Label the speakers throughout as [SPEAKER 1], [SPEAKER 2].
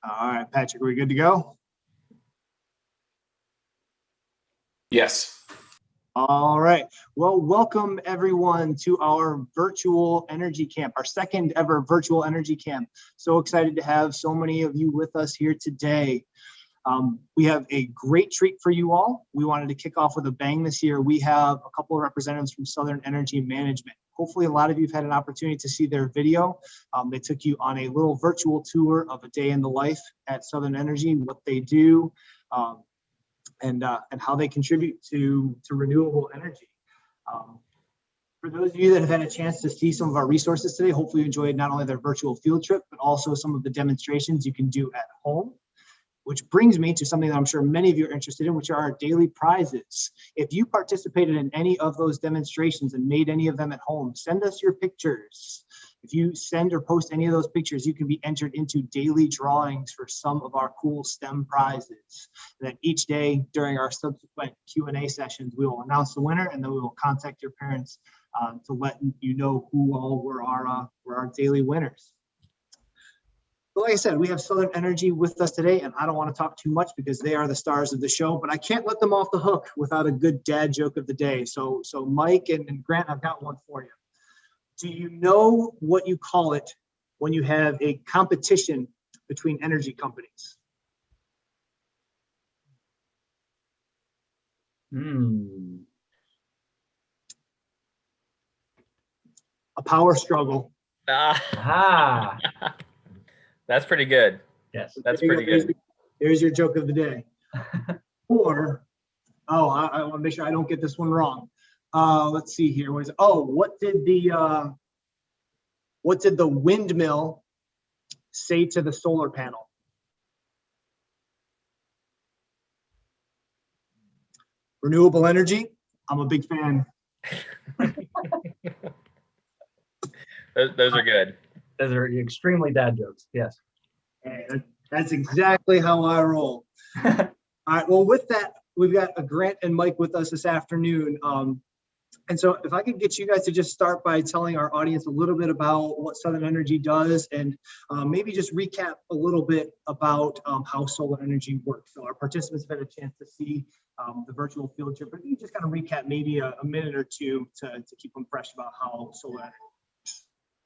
[SPEAKER 1] All right, Patrick, are we good to go?
[SPEAKER 2] Yes.
[SPEAKER 1] All right. Well, welcome everyone to our virtual energy camp, our second ever virtual energy camp. So excited to have so many of you with us here today. We have a great treat for you all. We wanted to kick off with a bang this year. We have a couple of representatives from Southern Energy Management. Hopefully a lot of you have had an opportunity to see their video. They took you on a little virtual tour of a day in the life at Southern Energy, what they do, and how they contribute to renewable energy. For those of you that have had a chance to see some of our resources today, hopefully you enjoyed not only their virtual field trip, but also some of the demonstrations you can do at home. Which brings me to something that I'm sure many of you are interested in, which are our daily prizes. If you participated in any of those demonstrations and made any of them at home, send us your pictures. If you send or post any of those pictures, you can be entered into daily drawings for some of our cool STEM prizes. And then each day during our subsequent Q&A sessions, we will announce the winner, and then we will contact your parents to let you know who all were our daily winners. But like I said, we have Southern Energy with us today, and I don't want to talk too much because they are the stars of the show, but I can't let them off the hook without a good dad joke of the day. So Mike and Grant, I've got one for you. Do you know what you call it when you have a competition between energy companies? A power struggle.
[SPEAKER 3] Ah.
[SPEAKER 2] That's pretty good.
[SPEAKER 3] Yes.
[SPEAKER 2] That's pretty good.
[SPEAKER 1] There's your joke of the day. Or, I want to make sure I don't get this one wrong. Let's see here. What did the windmill say to the solar panel? Renewable energy. I'm a big fan.
[SPEAKER 2] Those are good.
[SPEAKER 3] Those are extremely dad jokes. Yes.
[SPEAKER 1] Hey, that's exactly how I roll. All right. Well, with that, we've got Grant and Mike with us this afternoon. And so if I could get you guys to just start by telling our audience a little bit about what Southern Energy does, and maybe just recap a little bit about how solar energy works. So our participants have had a chance to see the virtual field trip, but you just kind of recap maybe a minute or two to keep them fresh about how solar energy.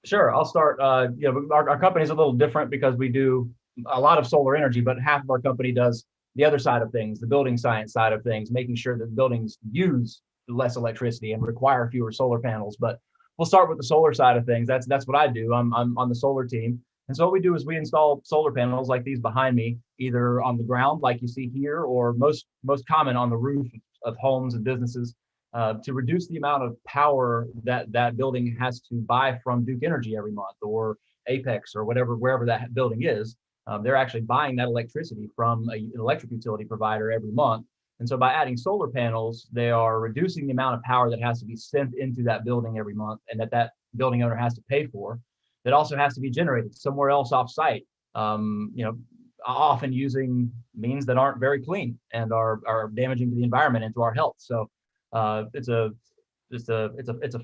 [SPEAKER 3] Sure, I'll start. Our company is a little different because we do a lot of solar energy, but half of our company does the other side of things, the building science side of things, making sure that buildings use less electricity and require fewer solar panels. But we'll start with the solar side of things. That's what I do. I'm on the solar team. And so what we do is we install solar panels like these behind me, either on the ground like you see here, or most common on the roof of homes and businesses. To reduce the amount of power that building has to buy from Duke Energy every month, or Apex, or wherever that building is. They're actually buying that electricity from an electric utility provider every month. And so by adding solar panels, they are reducing the amount of power that has to be sent into that building every month, and that building owner has to pay for. That also has to be generated somewhere else off site, often using means that aren't very clean and are damaging to the environment and to our health. So it's a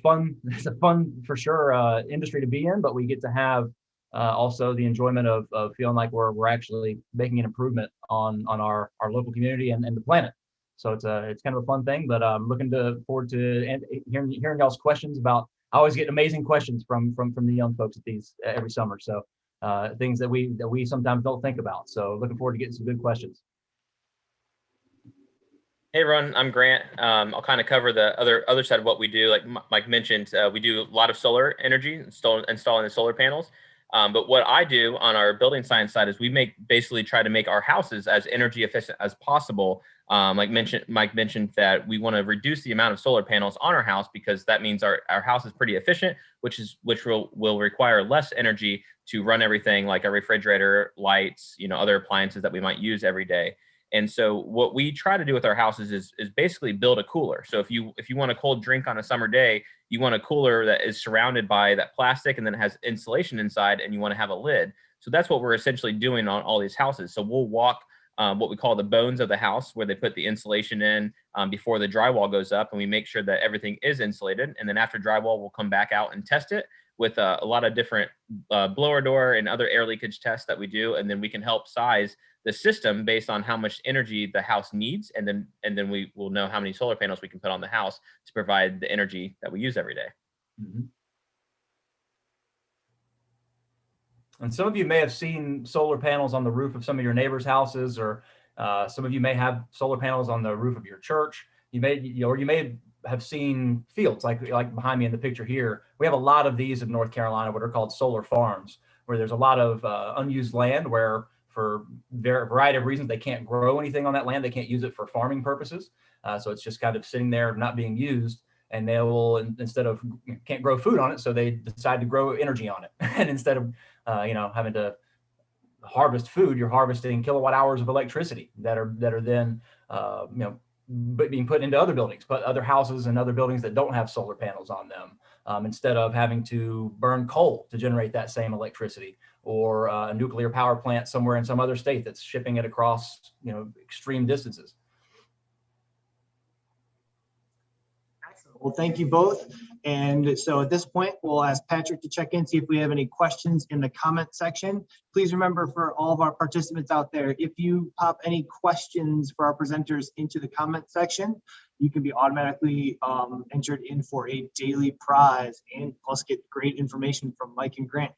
[SPEAKER 3] fun for sure industry to be in, but we get to have also the enjoyment of feeling like we're actually making an improvement on our local community and the planet. So it's kind of a fun thing, but I'm looking forward to hearing y'all's questions about. I always get amazing questions from the young folks at these every summer. So things that we sometimes don't think about. So looking forward to getting some good questions.
[SPEAKER 2] Hey, everyone, I'm Grant. I'll kind of cover the other side of what we do. Like Mike mentioned, we do a lot of solar energy, installing the solar panels. But what I do on our building science side is we basically try to make our houses as energy efficient as possible. Mike mentioned that we want to reduce the amount of solar panels on our house because that means our house is pretty efficient, which will require less energy to run everything like a refrigerator, lights, other appliances that we might use every day. And so what we try to do with our houses is basically build a cooler. So if you want a cold drink on a summer day, you want a cooler that is surrounded by that plastic and then it has insulation inside, and you want to have a lid. So that's what we're essentially doing on all these houses. So we'll walk what we call the bones of the house, where they put the insulation in before the drywall goes up, and we make sure that everything is insulated. And then after drywall, we'll come back out and test it. with a lot of different blower door and other air leakage tests that we do, and then we can help size the system based on how much energy the house needs, and then we will know how many solar panels we can put on the house to provide the energy that we use every day.
[SPEAKER 3] Mm-hmm. And some of you may have seen solar panels on the roof of some of your neighbors' houses, or some of you may have solar panels on the roof of your church. You may have seen fields like behind me in the picture here. We have a lot of these in North Carolina, what are called solar farms, where there's a lot of unused land where, for a variety of reasons, they can't grow anything on that land. They can't use it for farming purposes. So it's just kind of sitting there not being used. And they will, instead of, can't grow food on it, so they decide to grow energy on it. And instead of having to harvest food, you're harvesting kilowatt hours of electricity that are then being put into other buildings, but other houses and other buildings that don't have solar panels on them, instead of having to burn coal to generate that same electricity, or a nuclear power plant somewhere in some other state that's shipping it across extreme distances.
[SPEAKER 1] Well, thank you both. And so at this point, we'll ask Patrick to check in, see if we have any questions in the comment section. Please remember, for all of our participants out there, if you pop any questions for our presenters into the comment section, you can be automatically entered in for a daily prize, and plus get great information from Mike and Grant.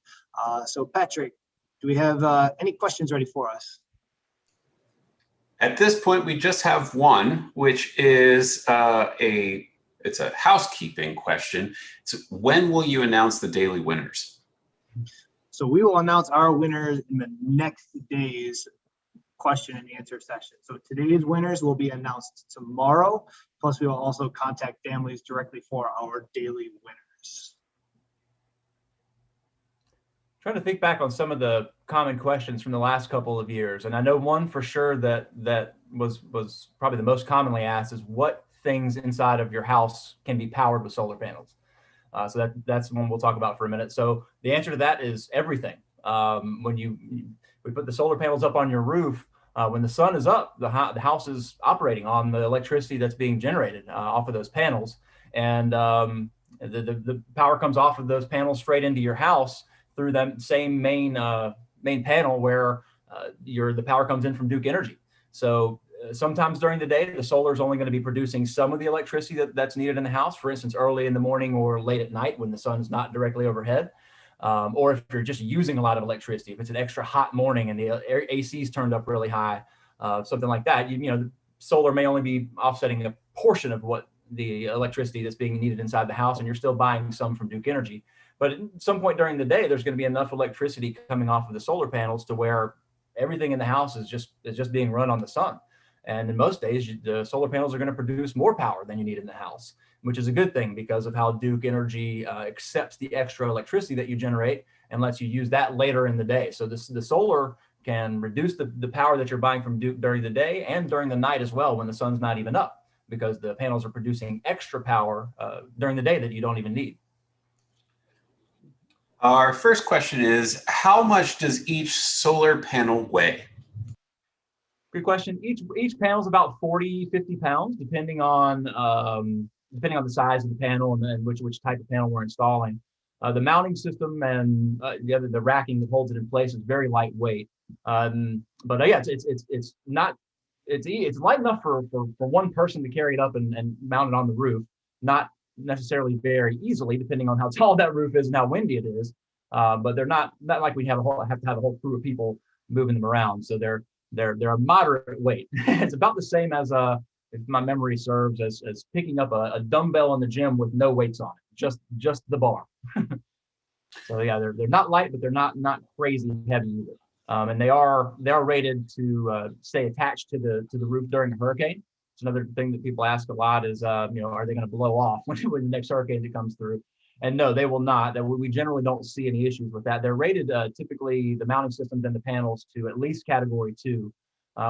[SPEAKER 1] So Patrick, do we have any questions ready for us?
[SPEAKER 4] At this point, we just have one, which is it's a housekeeping question. So when will you announce the daily winners?
[SPEAKER 1] So we will announce our winners in the next day's question and answer session. So today's winners will be announced tomorrow. Plus, we will also contact families directly for our daily winners.
[SPEAKER 3] Trying to think back on some of the common questions from the last couple of years, and I know one for sure that was probably the most commonly asked is, what things inside of your house can be powered with solar panels? So that's one we'll talk about for a minute. So the answer to that is everything. When we put the solar panels up on your roof, when the sun is up, the house is operating on the electricity that's being generated off of those panels, and the power comes off of those panels straight into your house through that same main panel where the power comes in from Duke Energy. So sometimes during the day, the solar is only going to be producing some of the electricity that's needed in the house, for instance, early in the morning or late at night when the sun's not directly overhead. Or if you're just using a lot of electricity, if it's an extra hot morning and the AC's turned up really high, something like that, the solar may only be offsetting a portion of what the electricity that's being needed inside the house, and you're still buying some from Duke Energy. But at some point during the day, there's going to be enough electricity coming off of the solar panels to where everything in the house is just being run on the sun. And in most days, the solar panels are going to produce more power than you need in the house, which is a good thing because of how Duke Energy accepts the extra electricity that you generate and lets you use that later in the day. So the solar can reduce the power that you're buying from Duke during the day and during the night as well when the sun's not even up, because the panels are producing extra power during the day that you don't even need.
[SPEAKER 4] Our first question is, how much does each solar panel weigh?
[SPEAKER 3] Good question. Each panel is about 40, 50 pounds, depending on the size of the panel and which type of panel we're installing. The mounting system and the racking that holds it in place is very lightweight. But yeah, it's light enough for one person to carry it up and mount it on the roof. Not necessarily very easily, depending on how tall that roof is and how windy it is. But they're not like we have to have a whole crew of people moving them around. So they're a moderate weight. It's about the same as if my memory serves, as picking up a dumbbell in the gym with no weights on it, just the bar. So yeah, they're not light, but they're not crazy heavy either. And they are rated to stay attached to the roof during a hurricane. It's another thing that people ask a lot is, are they going to blow off when the next hurricane that comes through? And no, they will not. We generally don't see any issues with that. They're rated typically, the mounting systems and the panels, to at least category 2,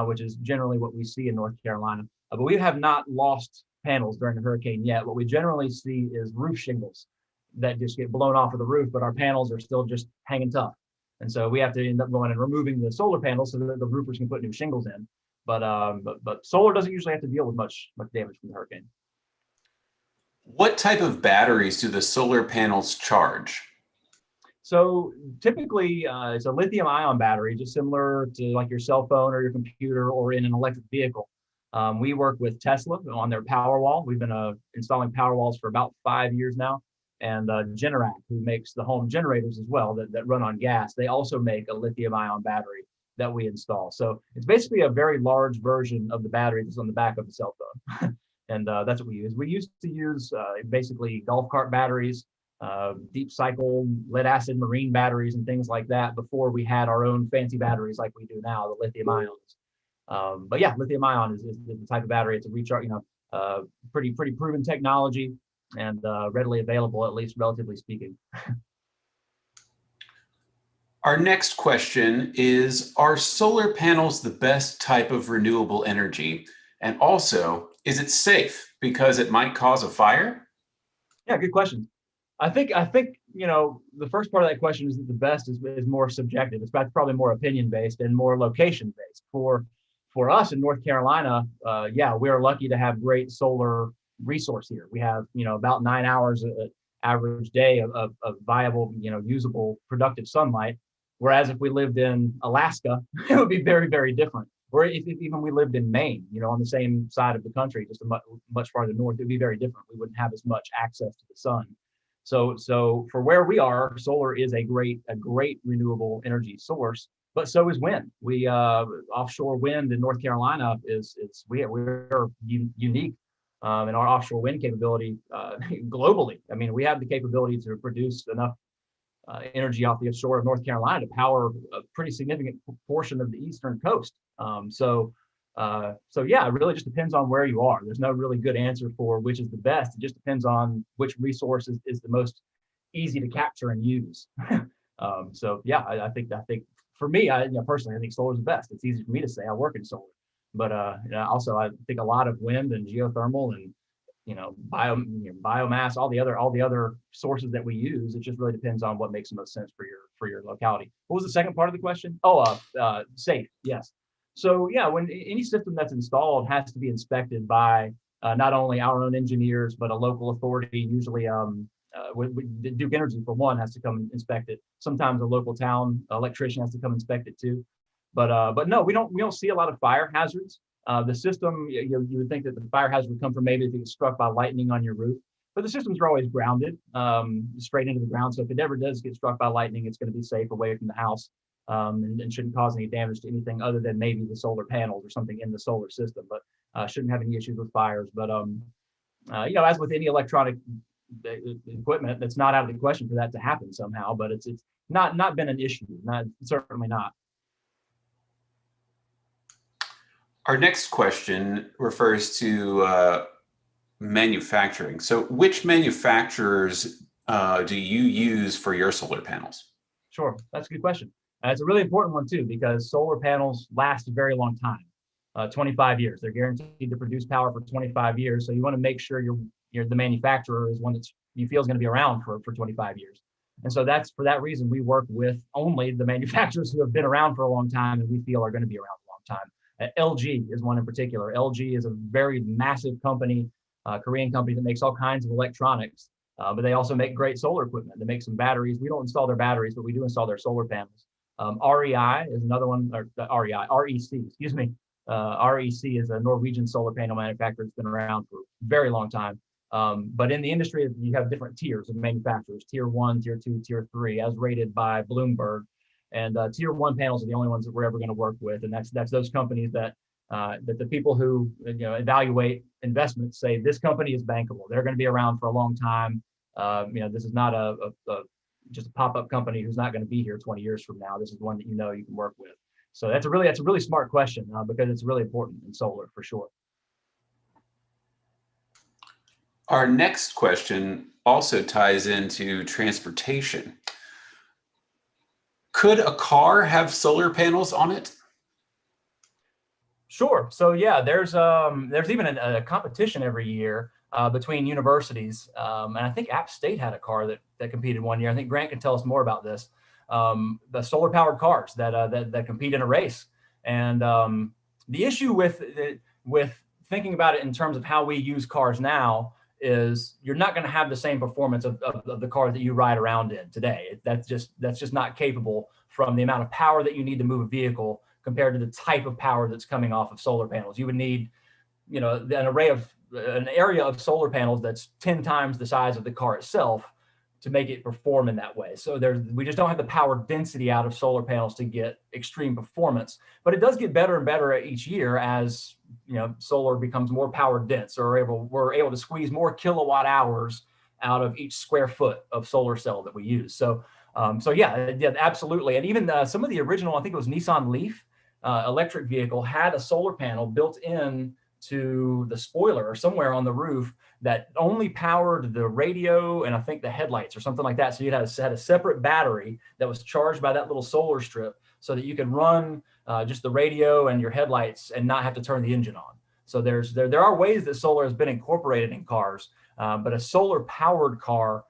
[SPEAKER 3] which is generally what we see in North Carolina. But we have not lost panels during a hurricane yet. What we generally see is roof shingles that just get blown off of the roof, but our panels are still just hanging tough. And so we have to end up going and removing the solar panels so that the roofers can put new shingles in. But solar doesn't usually have to deal with much damage from the hurricane.
[SPEAKER 4] What type of batteries do the solar panels charge?
[SPEAKER 3] So typically, it's a lithium-ion battery, just similar to like your cell phone or your computer or in an electric vehicle. We work with Tesla on their Powerwall. We've been installing Powerwalls for about 5 years now. And Generac, who makes the home generators as well that run on gas, they also make a lithium-ion battery that we install. So it's basically a very large version of the battery that's on the back of the cell phone. And that's what we use. We used to use basically golf cart batteries, deep cycle lead acid marine batteries and things like that before we had our own fancy batteries like we do now, the lithium ions. But yeah, lithium ion is the type of battery. It's a recharge, pretty proven technology and readily available, at least relatively speaking.
[SPEAKER 4] Our next question is, are solar panels the best type of renewable energy? And also, is it safe because it might cause a fire?
[SPEAKER 3] Yeah, good question. I think the first part of that question is that the best is more subjective. It's probably more opinion based and more location based. For us in North Carolina, we're lucky to have great solar resource here. We have about 9 hours average day of viable, usable, productive sunlight. Whereas if we lived in Alaska, it would be very, very different. Or if even we lived in Maine, on the same side of the country, just much farther north, it would be very different. We wouldn't have as much access to the sun. So for where we are, solar is a great renewable energy source, but so is wind. We offshore wind in North Carolina we're unique in our offshore wind capability globally. I mean, we have the capability to produce enough energy off the shore of North Carolina to power a pretty significant portion of the eastern coast. So it really just depends on where you are. There's no really good answer for which is the best. It just depends on which resource is the most easy to capture and use. I think for me, personally, I think solar is the best. It's easy for me to say. I work in solar, but also I think a lot of wind and geothermal and biomass, all the other sources that we use. It just really depends on what makes the most sense for your locality. What was the second part of the question? Safe. Yes. So yeah, when any system that's installed has to be inspected by not only our own engineers, but a local authority. Usually, Duke Energy for one has to come and inspect it. Sometimes a local town electrician has to come inspect it too. But no, we don't see a lot of fire hazards. The system, you would think that the fire hazard would come from maybe if it gets struck by lightning on your roof, but the systems are always grounded straight into the ground. So if it ever does get struck by lightning, it's going to be safe away from the house and shouldn't cause any damage to anything other than maybe the solar panels or something in the solar system, but shouldn't have any issues with fires. But as with any electronic equipment, that's not out of the question for that to happen somehow, but it's not been an issue, certainly not.
[SPEAKER 4] Our next question refers to manufacturing. So which manufacturers do you use for your solar panels?
[SPEAKER 3] Sure, that's a good question. It's a really important one too, because solar panels last a very long time, 25 years. They're guaranteed to produce power for 25 years. So you want to make sure the manufacturer is one that you feel is going to be around for 25 years. And so that's for that reason, we work with only the manufacturers who have been around for a long time and we feel are going to be around a long time. LG is one in particular. LG is a very massive company, Korean company that makes all kinds of electronics, but they also make great solar equipment. They make some batteries. We don't install their batteries, but we do install their solar panels. REI is another one, or REC, excuse me. REC is a Norwegian solar panel manufacturer that's been around for a very long time. But in the industry, you have different tiers of manufacturers, tier 1, tier 2, tier 3, as rated by Bloomberg. And tier 1 panels are the only ones that we're ever going to work with. And that's those companies that the people who evaluate investments say this company is bankable. They're going to be around for a long time. This is not just a pop-up company who's not going to be here 20 years from now. This is one that you can work with. So that's a really smart question because it's really important in solar for sure.
[SPEAKER 4] Our next question also ties into transportation. Could a car have solar panels on it?
[SPEAKER 3] Sure. So yeah, there's even a competition every year between universities, and I think App State had a car that competed one year. I think Grant can tell us more about this. The solar powered cars that compete in a race, and the issue with thinking about it in terms of how we use cars now is you're not going to have the same performance of the car that you ride around in today. That's just not capable from the amount of power that you need to move a vehicle compared to the type of power that's coming off of solar panels. You would need, an area of solar panels that's 10 times the size of the car itself to make it perform in that way. So we just don't have the power density out of solar panels to get extreme performance, but it does get better and better each year as, solar becomes more power dense, or we're able to squeeze more kilowatt hours out of each square foot of solar cell that we use. So yeah, absolutely. And even some of the original, I think it was Nissan Leaf electric vehicle had a solar panel built in to the spoiler or somewhere on the roof that only powered the radio and I think the headlights or something like that. So you had a separate battery that was charged by that little solar strip so that you could run just the radio and your headlights and not have to turn the engine on. So there are ways that solar has been incorporated in cars, but a solar powered car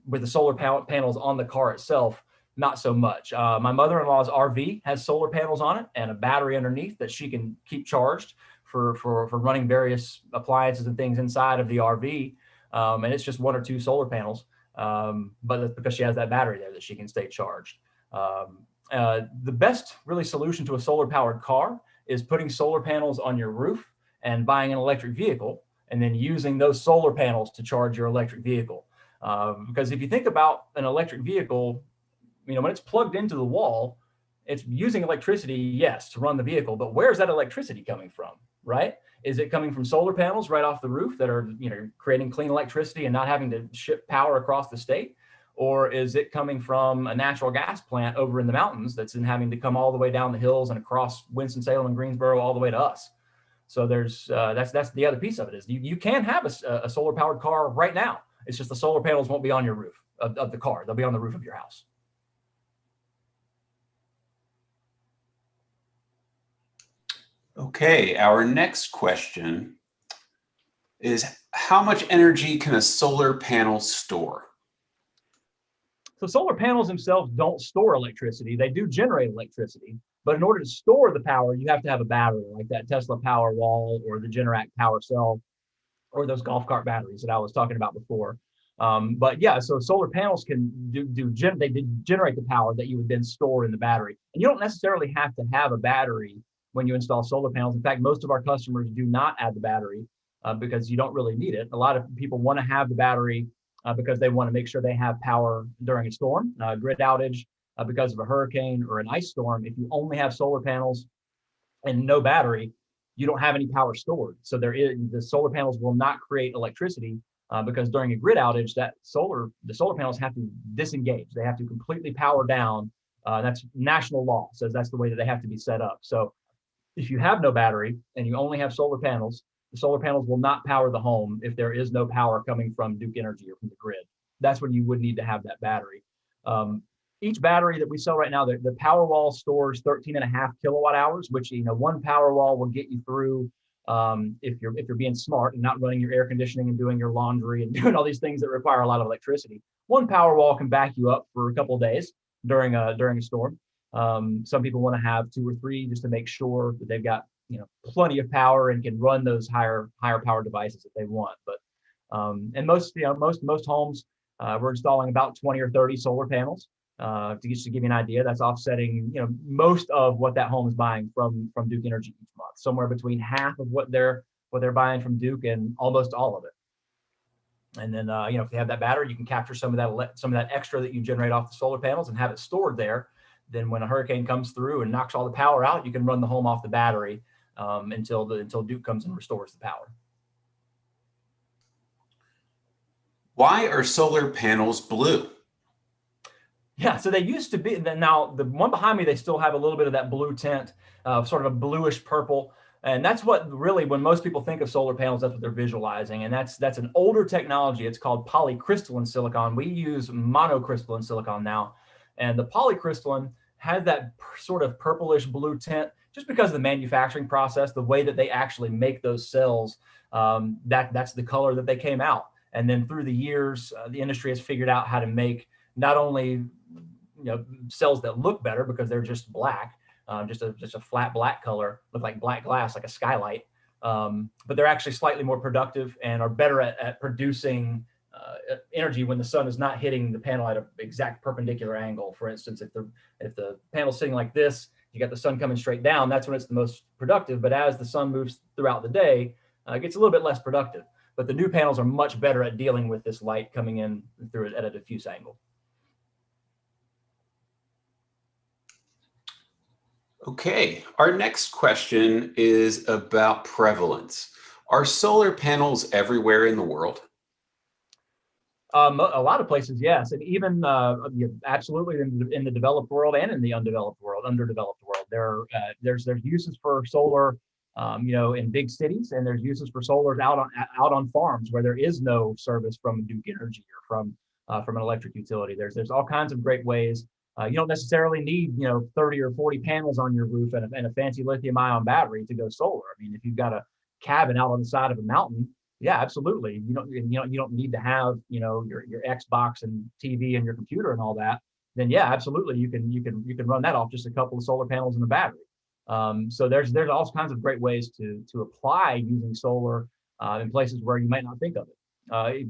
[SPEAKER 3] with the solar panels on the car itself, not so much. My mother-in-law's RV has solar panels on it and a battery underneath that she can keep charged for running various appliances and things inside of the RV. And it's just 1 or 2 solar panels, but that's because she has that battery there that she can stay charged. The best really solution to a solar powered car is putting solar panels on your roof and buying an electric vehicle and then using those solar panels to charge your electric vehicle. Because if you think about an electric vehicle, when it's plugged into the wall, it's using electricity, yes, to run the vehicle, but where's that electricity coming from, right? Is it coming from solar panels right off the roof that are, creating clean electricity and not having to ship power across the state? Or is it coming from a natural gas plant over in the mountains that's having to come all the way down the hills and across Winston-Salem and Greensboro all the way to us? So there's that's the other piece of it is you can have a solar powered car right now. It's just the solar panels won't be on your roof of the car. They'll be on the roof of your house.
[SPEAKER 4] Okay, our next question is how much energy can a solar panel store?
[SPEAKER 3] So solar panels themselves don't store electricity. They do generate electricity, but in order to store the power, you have to have a battery like that Tesla Powerwall or the Generac Power Cell or those golf cart batteries that I was talking about before. But yeah, so solar panels can they generate the power that you would then store in the battery. And you don't necessarily have to have a battery when you install solar panels. In fact, most of our customers do not add the battery because you don't really need it. A lot of people want to have the battery because they want to make sure they have power during a storm, grid outage, because of a hurricane or an ice storm. If you only have solar panels and no battery, you don't have any power stored. So the solar panels will not create electricity because during a grid outage, the solar panels have to disengage. They have to completely power down. That's national law says that's the way that they have to be set up. So if you have no battery and you only have solar panels, the solar panels will not power the home if there is no power coming from Duke Energy or from the grid. That's when you would need to have that battery. Each battery that we sell right now, the Powerwall stores 13.5 kilowatt hours, which one Powerwall will get you through if you're being smart and not running your air conditioning and doing your laundry and doing all these things that require a lot of electricity. One Powerwall can back you up for a couple of days during a storm. Some people want to have 2 or 3 just to make sure that they've got plenty of power and can run those higher power devices if they want. But and most homes we're installing about 20 or 30 solar panels to give you an idea. That's offsetting most of what that home is buying from Duke Energy each month. Somewhere between half of what they're buying from Duke and almost all of it. And then if you have that battery, you can capture some of that extra that you generate off the solar panels and have it stored there. Then when a hurricane comes through and knocks all the power out, you can run the home off the battery until Duke comes and restores the power.
[SPEAKER 4] Why are solar panels blue?
[SPEAKER 3] Yeah, so they used to be. Now the one behind me, they still have a little bit of that blue tint, sort of a bluish purple. And that's what really, when most people think of solar panels, that's what they're visualizing. And that's an older technology. It's called polycrystalline silicon. We use monocrystalline silicon now. And the polycrystalline has that sort of purplish blue tint just because of the manufacturing process, the way that they actually make those cells, that's the color that they came out. And then through the years, the industry has figured out how to make not only cells that look better because they're just black, just a flat black color, look like black glass, like a skylight, but they're actually slightly more productive and are better at producing energy when the sun is not hitting the panel at an exact perpendicular angle. For instance, if the panel's sitting like this, you got the sun coming straight down, that's when it's the most productive. But as the sun moves throughout the day, it gets a little bit less productive. But the new panels are much better at dealing with this light coming in through it at a diffuse angle.
[SPEAKER 4] Okay, our next question is about prevalence. Are solar panels everywhere in the world?
[SPEAKER 3] A lot of places, yes, and even absolutely in the developed world and in the underdeveloped world. There's uses for solar, in big cities, and there's uses for solar out on farms where there is no service from Duke Energy or from an electric utility. There's all kinds of great ways. You don't necessarily need 30 or 40 panels on your roof and a fancy lithium-ion battery to go solar. I mean, if you've got a cabin out on the side of a mountain, yeah, absolutely. You don't need to have your Xbox and TV and your computer and all that. Then yeah, absolutely, you can run that off just a couple of solar panels and a battery. So there's all kinds of great ways to apply using solar in places where you might not think of it.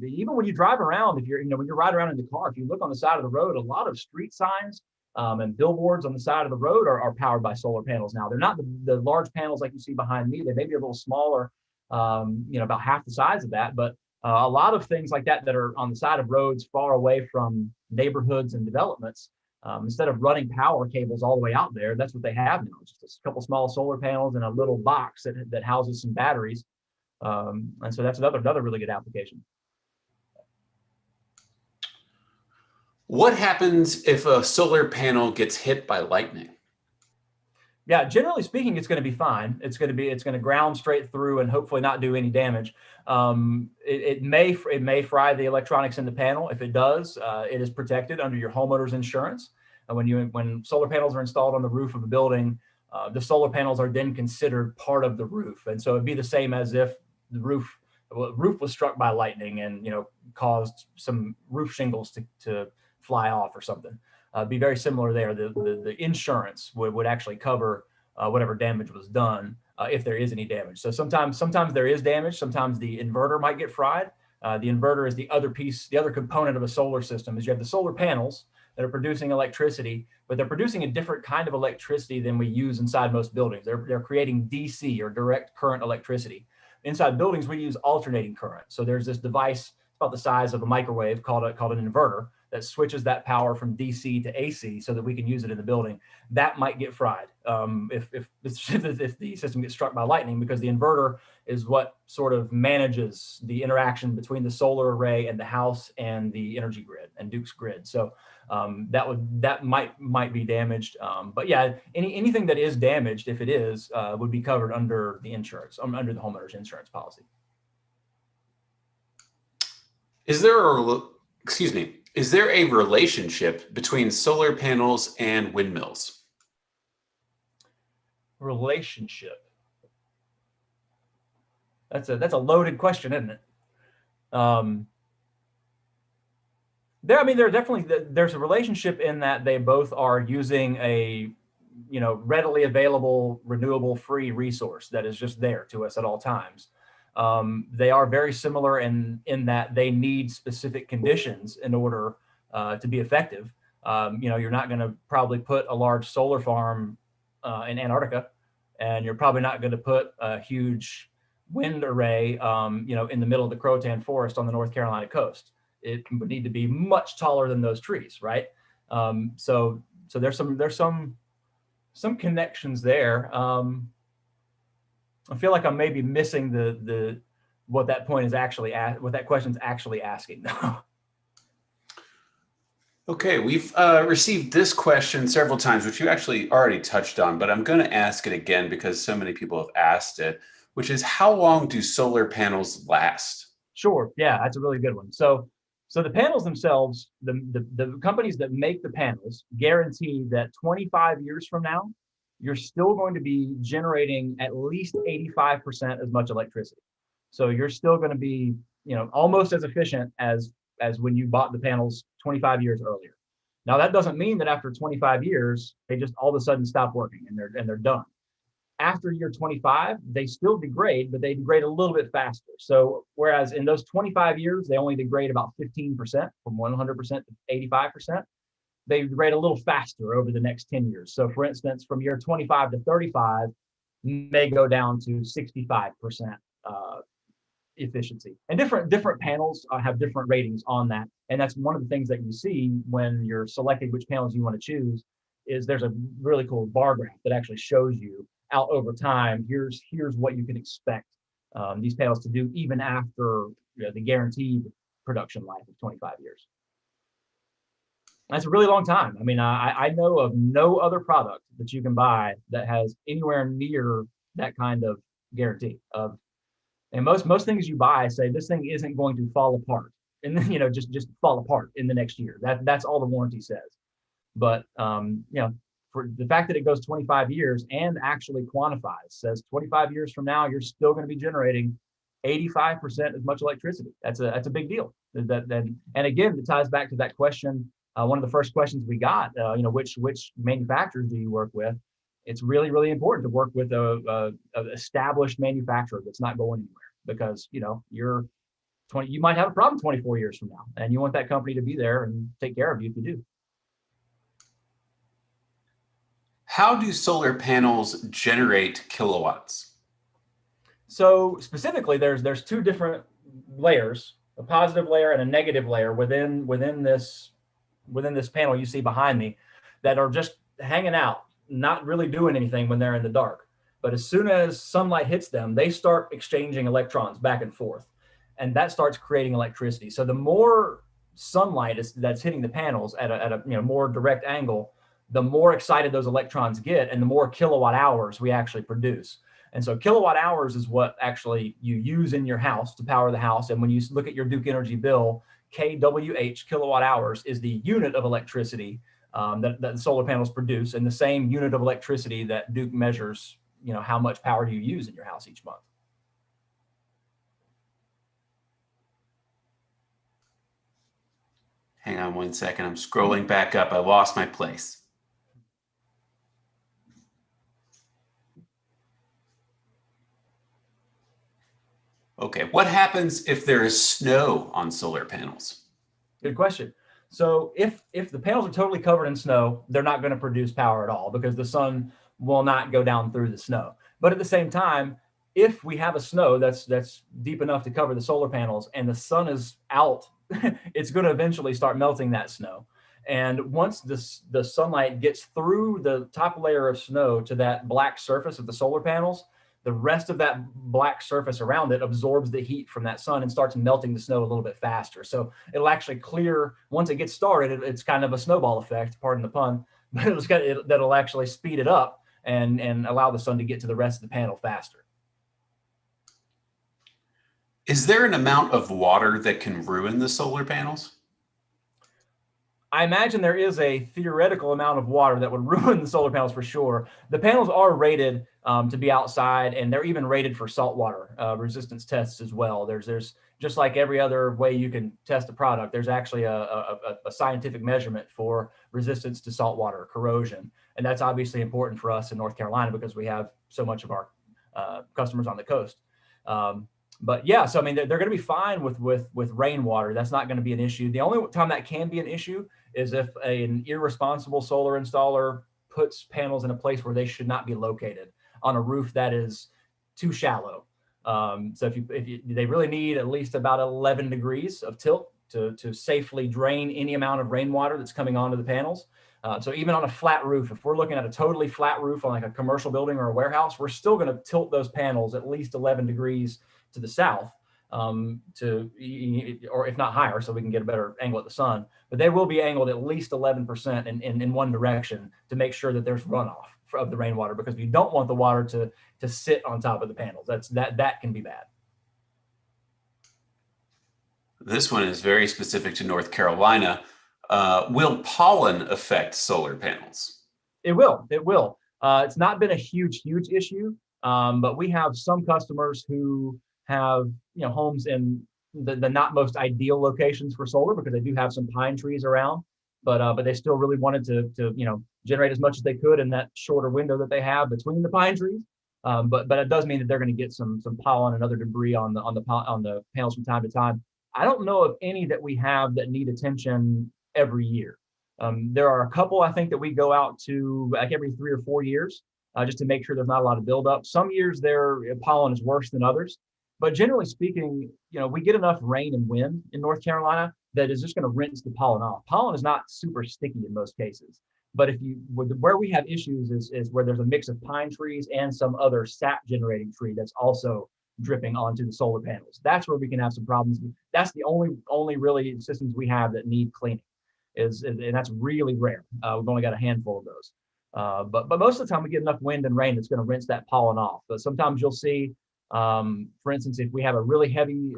[SPEAKER 3] Even when you drive around, when you're riding around in the car, if you look on the side of the road, a lot of street signs and billboards on the side of the road are powered by solar panels now. They're not the large panels like you see behind me. They may be a little smaller, about half the size of that, but a lot of things like that are on the side of roads far away from neighborhoods and developments, instead of running power cables all the way out there, that's what they have now. Just a couple small solar panels and a little box that houses some batteries. And so that's another really good application.
[SPEAKER 4] What happens if a solar panel gets hit by lightning?
[SPEAKER 3] Yeah, generally speaking, it's going to be fine. It's going to ground straight through and hopefully not do any damage. It may fry the electronics in the panel. If it does, it is protected under your homeowner's insurance. And when solar panels are installed on the roof of a building, the solar panels are then considered part of the roof. And so it'd be the same as if the roof was struck by lightning and caused some roof shingles to fly off or something. Be very similar there. The insurance would actually cover whatever damage was done if there is any damage. So sometimes there is damage. Sometimes the inverter might get fried. The inverter is the other component of a solar system. Is you have the solar panels that are producing electricity, but they're producing a different kind of electricity than we use inside most buildings. They're creating DC or direct current electricity. Inside buildings, we use alternating current. So there's this device about the size of a microwave called an inverter that switches that power from DC to AC so that we can use it in the building. That might get fried if the system gets struck by lightning, because the inverter is what sort of manages the interaction between the solar array and the house and the energy grid and Duke's grid. So that might be damaged. But yeah, anything that is damaged, if it is, would be covered under the insurance, under the homeowner's insurance policy.
[SPEAKER 4] Is there a relationship between solar panels and windmills?
[SPEAKER 3] Relationship. That's a loaded question, isn't it? There's a relationship in that they both are using a readily available, renewable, free resource that is just there to us at all times. They are very similar in that they need specific conditions in order to be effective. You're not going to probably put a large solar farm in Antarctica, and you're probably not going to put a huge wind array, in the middle of the Croatan forest on the North Carolina coast. It would need to be much taller than those trees, right? So there's some connections there. I feel like I'm maybe missing what that question's actually asking.
[SPEAKER 4] Okay, we've received this question several times, which you actually already touched on, but I'm going to ask it again because so many people have asked it, which is, how long do solar panels last?
[SPEAKER 3] Sure, yeah, that's a really good one. So the panels themselves, the companies that make the panels guarantee that 25 years from now, you're still going to be generating at least 85% as much electricity. So you're still going to be, almost as efficient as when you bought the panels 25 years earlier. Now, that doesn't mean that after 25 years, they just all of a sudden stop working and they're done. after year 25, they still degrade, but they degrade a little bit faster. So whereas in those 25 years, they only degrade about 15% from 100% to 85%, they degrade a little faster over the next 10 years. So for instance, from year 25 to 35, may go down to 65% efficiency. And different panels have different ratings on that. And that's one of the things that you see when you're selecting which panels you want to choose, is there's a really cool bar graph that actually shows you out over time, here's what you can expect these panels to do even after the guaranteed production life of 25 years. That's a really long time. I mean, I know of no other product that you can buy that has anywhere near that kind of guarantee of, and most things you buy say this thing isn't going to fall apart, and then just fall apart in the next year. That's all the warranty says. But for the fact that it goes 25 years and actually quantifies, says 25 years from now you're still going to be generating 85% as much electricity. That's a big deal. And again, it ties back to that question. One of the first questions we got, which manufacturers do you work with? It's really, really important to work with a established manufacturer that's not going anywhere, because you might have a problem 24 years from now, and you want that company to be there and take care of you if you do.
[SPEAKER 4] How do solar panels generate kilowatts?
[SPEAKER 3] So specifically, there's two different layers, a positive layer and a negative layer within this panel you see behind me, that are just hanging out, not really doing anything when they're in the dark. But as soon as sunlight hits them, they start exchanging electrons back and forth, and that starts creating electricity. So the more sunlight that's hitting the panels at a more direct angle, the more excited those electrons get, and the more kilowatt hours we actually produce. And so kilowatt hours is what actually you use in your house to power the house. And when you look at your Duke Energy bill, kWh, kilowatt hours, is the unit of electricity that the solar panels produce, and the same unit of electricity that Duke measures, how much power do you use in your house each month.
[SPEAKER 4] Hang on one second. I'm scrolling back up. I lost my place. Okay, what happens if there is snow on solar panels?
[SPEAKER 3] Good question. So if the panels are totally covered in snow, they're not going to produce power at all, because the sun will not go down through the snow. But at the same time, if we have a snow that's deep enough to cover the solar panels and the sun is out, it's going to eventually start melting that snow. And once the sunlight gets through the top layer of snow to that black surface of the solar panels, the rest of that black surface around it absorbs the heat from that sun and starts melting the snow a little bit faster. So it'll actually clear, once it gets started, it's kind of a snowball effect, pardon the pun, but that'll actually speed it up and allow the sun to get to the rest of the panel faster.
[SPEAKER 4] Is there an amount of water that can ruin the solar panels?
[SPEAKER 3] I imagine there is a theoretical amount of water that would ruin the solar panels for sure. The panels are rated to be outside, and they're even rated for saltwater resistance tests as well. There's just like every other way you can test a product, there's actually a scientific measurement for resistance to saltwater corrosion. And that's obviously important for us in North Carolina because we have so much of our customers on the coast. But yeah, so I mean, they're going to be fine with rainwater. That's not going to be an issue. The only time that can be an issue is if an irresponsible solar installer puts panels in a place where they should not be located, on a roof that is too shallow. So if they really need at least about 11 degrees of tilt to safely drain any amount of rainwater that's coming onto the panels. So even on a flat roof, if we're looking at a totally flat roof on like a commercial building or a warehouse, we're still going to tilt those panels at least 11 degrees to the south, or if not higher, so we can get a better angle at the sun. But they will be angled at least 11% in one direction to make sure that there's runoff of the rainwater, because we don't want the water to sit on top of the panels. That can be bad.
[SPEAKER 4] This one is very specific to North Carolina. Will pollen affect solar panels?
[SPEAKER 3] It will. It's not been a huge issue, but we have some customers who have homes in the not most ideal locations for solar, because they do have some pine trees around, but they still really wanted to generate as much as they could in that shorter window that they have between the pine trees. But it does mean that they're going to get some pollen and other debris on the panels from time to time. I don't know of any that we have that need attention every year. There are a couple I think that we go out to like every 3 or 4 years, just to make sure there's not a lot of buildup. Some years their pollen is worse than others, but generally speaking, we get enough rain and wind in North Carolina that is just going to rinse the pollen off. Pollen is not super sticky in most cases, but where we have issues is where there's a mix of pine trees and some other sap generating tree that's also dripping onto the solar panels. That's where we can have some problems. That's the only really systems we have that need cleaning. And that's really rare. We've only got a handful of those. But most of the time we get enough wind and rain that's going to rinse that pollen off. But sometimes you'll see, for instance, if we have a really heavy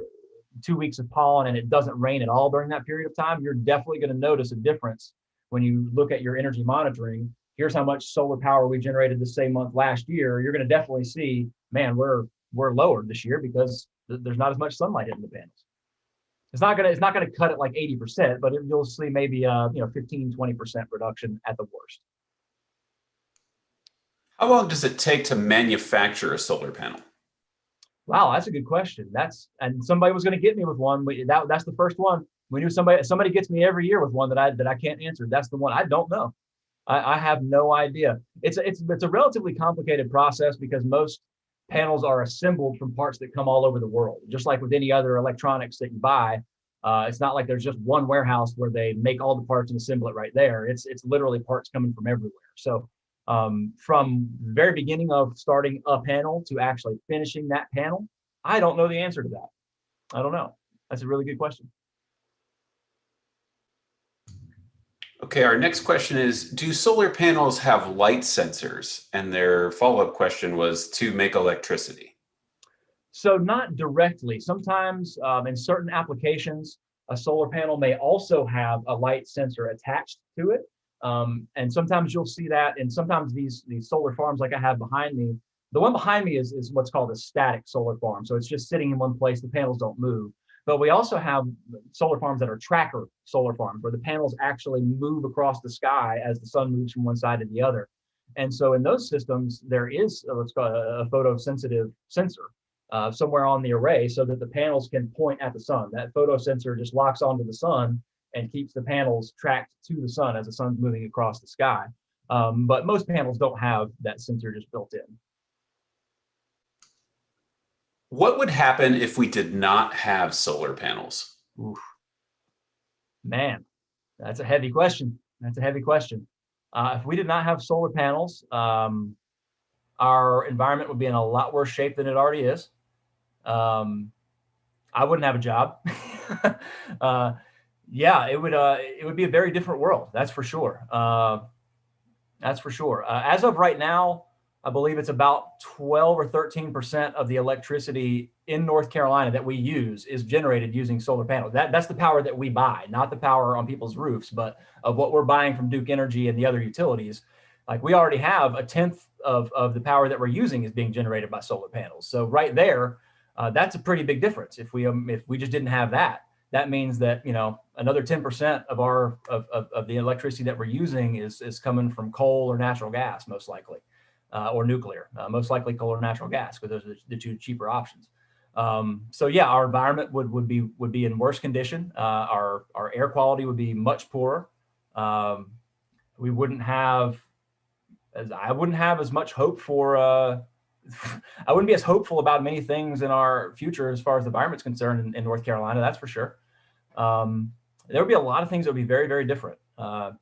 [SPEAKER 3] 2 weeks of pollen and it doesn't rain at all during that period of time, you're definitely going to notice a difference when you look at your energy monitoring. Here's how much solar power we generated the same month last year. You're going to definitely see, man, we're lower this year because there's not as much sunlight hitting the panels. It's not gonna cut it like 80%, but you'll see maybe 15-20% reduction at the worst.
[SPEAKER 4] How long does it take to manufacture a solar panel?
[SPEAKER 3] Wow, that's a good question. And somebody was going to get me with one. That's the first one. We knew somebody gets me every year with one that I can't answer. That's the one I don't know. I have no idea. It's a relatively complicated process because most panels are assembled from parts that come all over the world. Just like with any other electronics that you buy, it's not like there's just one warehouse where they make all the parts and assemble it right there. It's literally parts coming from everywhere. So from the very beginning of starting a panel to actually finishing that panel, I don't know the answer to that. I don't know. That's a really good question.
[SPEAKER 4] Okay, our next question is, do solar panels have light sensors? And their follow-up question was to make electricity.
[SPEAKER 3] So not directly. Sometimes in certain applications, a solar panel may also have a light sensor attached to it. And sometimes you'll see that, and sometimes these solar farms like I have behind me, the one behind me is what's called a static solar farm. So it's just sitting in one place, the panels don't move. But we also have solar farms that are tracker solar farms, where the panels actually move across the sky as the sun moves from one side to the other. And so in those systems, there is what's called a photosensitive sensor somewhere on the array so that the panels can point at the sun. That photosensor just locks onto the sun and keeps the panels tracked to the sun as the sun's moving across the sky. But most panels don't have that sensor just built in.
[SPEAKER 4] What would happen if we did not have solar panels?
[SPEAKER 3] Oof. Man, that's a heavy question. If we did not have solar panels, our environment would be in a lot worse shape than it already is. I wouldn't have a job. Yeah, it would be a very different world. That's for sure. As of right now, I believe it's about 12 or 13% of the electricity in North Carolina that we use is generated using solar panels. That's the power that we buy, not the power on people's roofs, but of what we're buying from Duke Energy and the other utilities. Like we already have a tenth of the power that we're using is being generated by solar panels. So right there, that's a pretty big difference. If we just didn't have that, that means that another 10% of the electricity that we're using is coming from coal or natural gas, most likely. Or nuclear, most likely coal or natural gas, because those are the two cheaper options. So yeah, our environment would be in worse condition. Our air quality would be much poorer. We wouldn't have I wouldn't have as much hope for. I wouldn't be as hopeful about many things in our future as far as the environment's concerned in North Carolina. That's for sure. There would be a lot of things that would be very, very different. Man.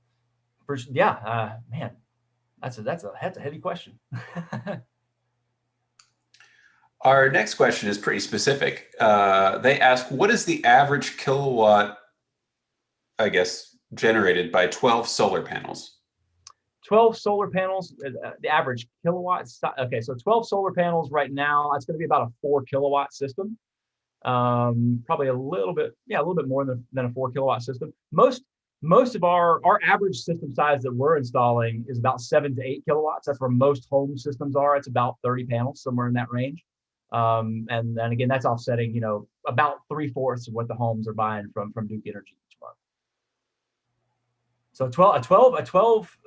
[SPEAKER 3] That's a heavy question.
[SPEAKER 4] Our next question is pretty specific. They ask, what is the average kilowatt, I guess, generated by 12 solar panels?
[SPEAKER 3] 12 solar panels, the average kilowatts. Okay, so 12 solar panels right now, that's going to be about a 4 kilowatt system. Probably a little bit more than a 4 kilowatt system. Most of our average system size that we're installing is about 7 to 8 kilowatts. That's where most home systems are. It's about 30 panels, somewhere in that range. And then again, that's offsetting, about 3/4 of what the homes are buying from Duke Energy each month. So a 12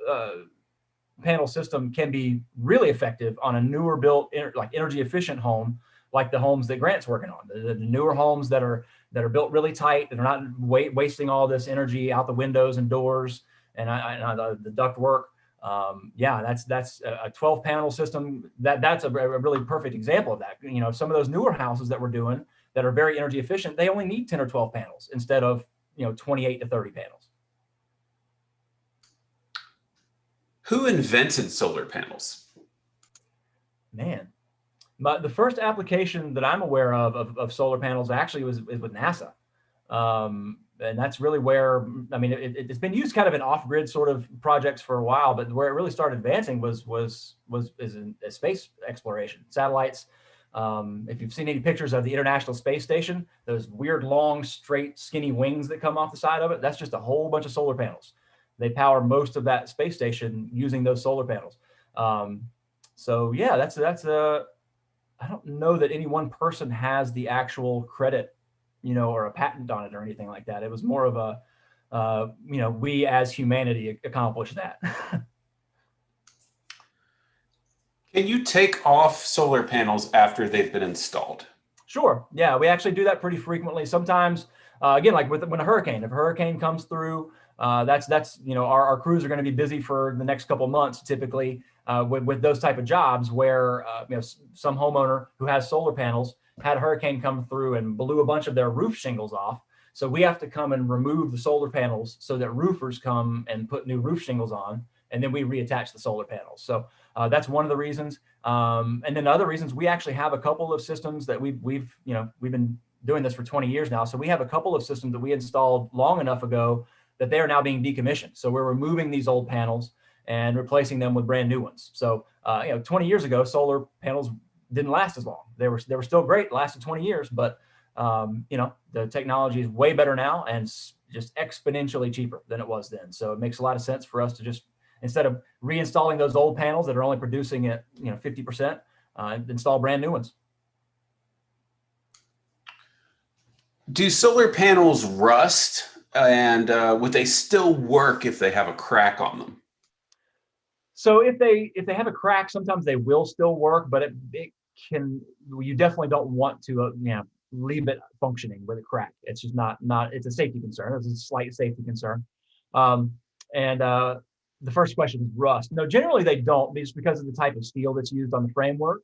[SPEAKER 3] panel system can be really effective on a newer built, like energy efficient home, like the homes that Grant's working on, the newer homes that are built really tight, that are not wasting all this energy out the windows and doors and the duct work. Yeah, that's a 12 panel system. That's a really perfect example of that. You know, some of those newer houses that we're doing that are very energy efficient, they only need 10 or 12 panels instead of, 28 to 30 panels.
[SPEAKER 4] Who invented solar panels?
[SPEAKER 3] Man, the first application that I'm aware of solar panels actually was with NASA. And that's really where, I mean, it's been used kind of in off-grid sort of projects for a while, but where it really started advancing was in space exploration, satellites. If you've seen any pictures of the International Space Station, those weird, long, straight, skinny wings that come off the side of it, that's just a whole bunch of solar panels. They power most of that space station using those solar panels. So yeah, that's I don't know that any one person has the actual credit, or a patent on it or anything like that. It was more of a, we as humanity accomplished that.
[SPEAKER 4] Can you take off solar panels after they've been installed?
[SPEAKER 3] Sure. Yeah, we actually do that pretty frequently. Sometimes, again, like when if a hurricane comes through, that's our crews are going to be busy for the next couple of months, typically with those type of jobs where some homeowner who has solar panels had a hurricane come through and blew a bunch of their roof shingles off. So we have to come and remove the solar panels so that roofers come and put new roof shingles on, and then we reattach the solar panels. So that's one of the reasons. And then other reasons, we actually have a couple of systems that we've been doing this for 20 years now. So we have a couple of systems that we installed long enough ago that they are now being decommissioned. So we're removing these old panels and replacing them with brand new ones. So 20 years ago, solar panels didn't last as long. They were still great, lasted 20 years, but the technology is way better now and just exponentially cheaper than it was then. So it makes a lot of sense for us to just, instead of reinstalling those old panels that are only producing at 50%, install brand new ones.
[SPEAKER 4] Do solar panels rust, and would they still work if they have a crack on them?
[SPEAKER 3] So if they have a crack, sometimes they will still work, but you definitely don't want to leave it functioning with a crack. It's just not it's a safety concern. It's a slight safety concern. The first question is rust. No, generally they don't, just because of the type of steel that's used on the framework.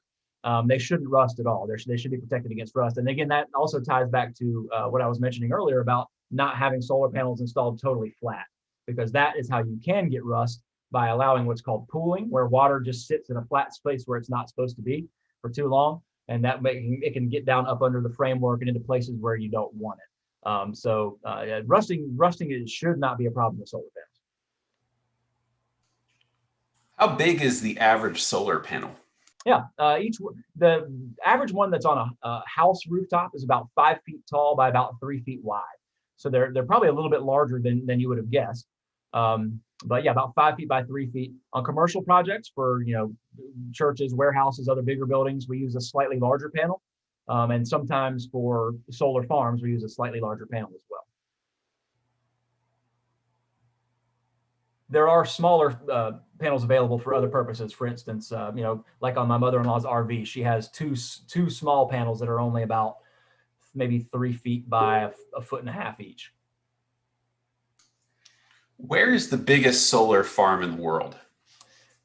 [SPEAKER 3] They shouldn't rust at all. They should be protected against rust. And again, that also ties back to what I was mentioning earlier about not having solar panels installed totally flat, because that is how you can get rust, by allowing what's called pooling, where water just sits in a flat space where it's not supposed to be for too long. And it can get down up under the framework and into places where you don't want it. Rusting should not be a problem with solar panels.
[SPEAKER 4] How big is the average solar panel?
[SPEAKER 3] Yeah, the average one that's on a house rooftop is about 5 feet tall by about 3 feet wide. So they're probably a little bit larger than you would have guessed. But yeah, about 5 feet by 3 feet. On commercial projects for churches, warehouses, other bigger buildings, we use a slightly larger panel. And sometimes for solar farms, we use a slightly larger panel as well. There are smaller panels available for other purposes. For instance, like on my mother-in-law's RV, she has two small panels that are only about maybe 3 feet by a foot and a half each.
[SPEAKER 4] Where is the biggest solar farm in the world?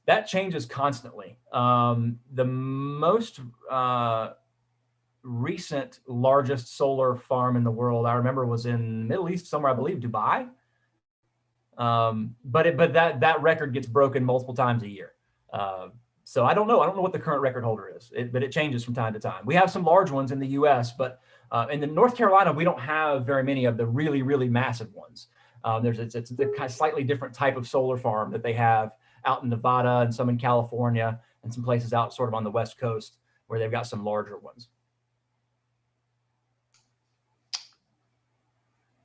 [SPEAKER 3] That changes constantly. The most recent largest solar farm in the world, I remember, was in the Middle East somewhere, I believe Dubai. But that record gets broken multiple times a year. So I don't know what the current record holder is, but it changes from time to time. We have some large ones in the US, but in the North Carolina, we don't have very many of the really, really massive ones. It's a kind of slightly different type of solar farm that they have out in Nevada and some in California and some places out sort of on the West Coast where they've got some larger ones.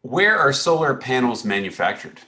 [SPEAKER 4] Where are solar panels manufactured?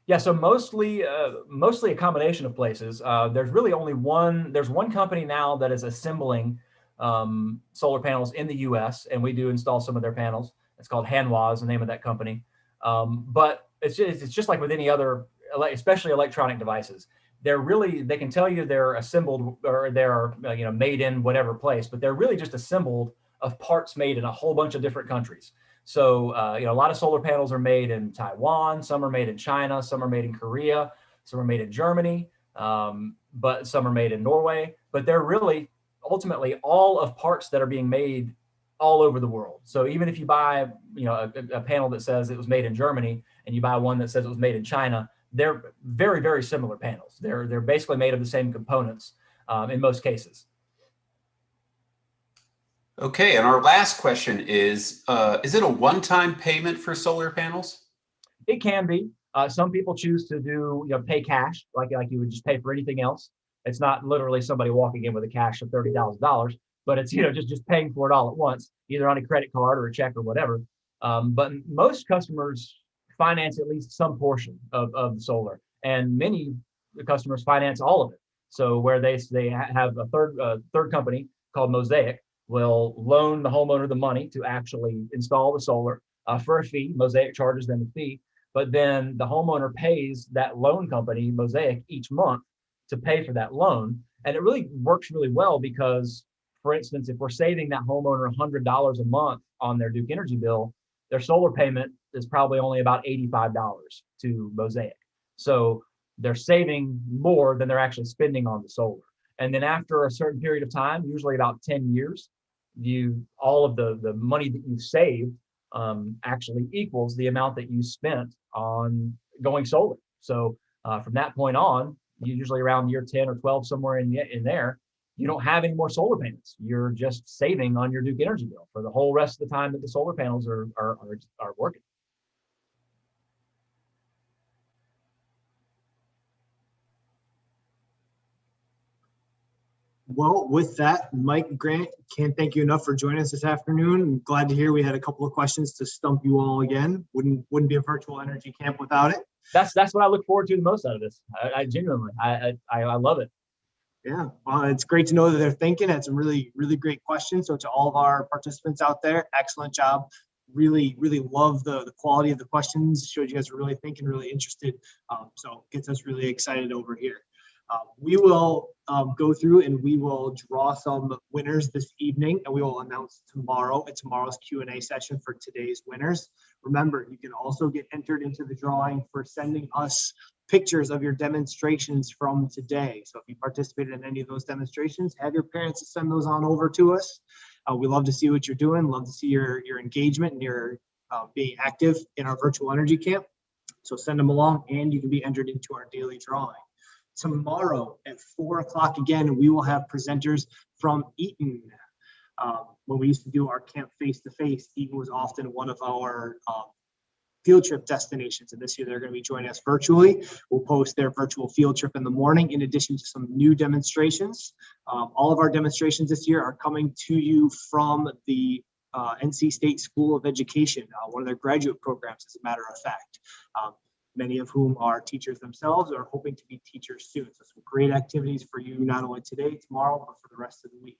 [SPEAKER 3] Yeah, so mostly a combination of places. There's really only one. There's one company now that is assembling solar panels in the U.S., and we do install some of their panels. It's called Hanwha is the name of that company. But it's just like with any other, especially electronic devices. they can tell you they're assembled or they're made in whatever place, but they're really just assembled of parts made in a whole bunch of different countries. So a lot of solar panels are made in Taiwan, some are made in China, some are made in Korea, some are made in Germany, but some are made in Norway. But they're really ultimately all of parts that are being made all over the world. So even if you buy a panel that says it was made in Germany and you buy one that says it was made in China, they're very, very similar panels. They're basically made of the same components in most cases.
[SPEAKER 4] Okay, and our last question is it a one-time payment for solar panels?
[SPEAKER 3] It can be. Some people choose to do pay cash, like you would just pay for anything else. It's not literally somebody walking in with a cash of $30,000, but it's just paying for it all at once, either on a credit card or a check or whatever. But most customers finance at least some portion of the solar, and many customers finance all of it. So where they have a third company called Mosaic will loan the homeowner the money to actually install the solar for a fee. Mosaic charges them a fee, but then the homeowner pays that loan company, Mosaic, each month to pay for that loan. And it really works really well because, for instance, if we're saving that homeowner $100 a month on their Duke Energy bill, their solar payment is probably only about $85 to Mosaic. So they're saving more than they're actually spending on the solar. And then after a certain period of time, usually about 10 years, all of the money that you saved actually equals the amount that you spent on going solar. So from that point on, usually around year 10 or 12, somewhere in there, you don't have any more solar payments. You're just saving on your Duke Energy bill for the whole rest of the time that the solar panels are working.
[SPEAKER 1] Well, with that, Mike and Grant, can't thank you enough for joining us this afternoon. I'm glad to hear we had a couple of questions to stump you all again. Wouldn't be a virtual energy camp without it.
[SPEAKER 3] That's what I look forward to the most out of this. I genuinely, I love it.
[SPEAKER 1] Yeah, well, it's great to know that they're thinking. Had some really, really great questions. So to all of our participants out there, excellent job. Really, really love the quality of the questions. Showed you guys are really thinking, really interested. So gets us really excited over here. We will go through and we will draw some winners this evening, and we will announce tomorrow's Q&A session for today's winners. Remember, you can also get entered into the drawing for sending us pictures of your demonstrations from today. So if you participated in any of those demonstrations, have your parents send those on over to us. We love to see what you're doing, love to see your engagement and your being active in our virtual energy camp. So send them along and you can be entered into our daily drawing. Tomorrow at 4 o'clock again, we will have presenters from Eaton. When we used to do our camp face-to-face, Eaton was often one of our field trip destinations. And this year they're going to be joining us virtually. We'll post their virtual field trip in the morning, in addition to some new demonstrations. All of our demonstrations this year are coming to you from the NC State School of Education, one of their graduate programs, as a matter of fact. Many of whom are teachers themselves or hoping to be teachers soon. So some great activities for you, not only today, tomorrow, but for the rest of the week.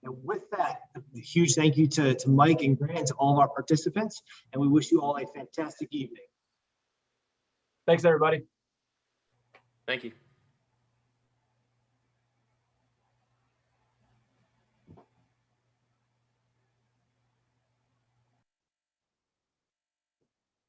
[SPEAKER 1] And with that, a huge thank you to Mike and Grant, to all of our participants, and we wish you all a fantastic evening.
[SPEAKER 3] Thanks, everybody.
[SPEAKER 2] Thank you.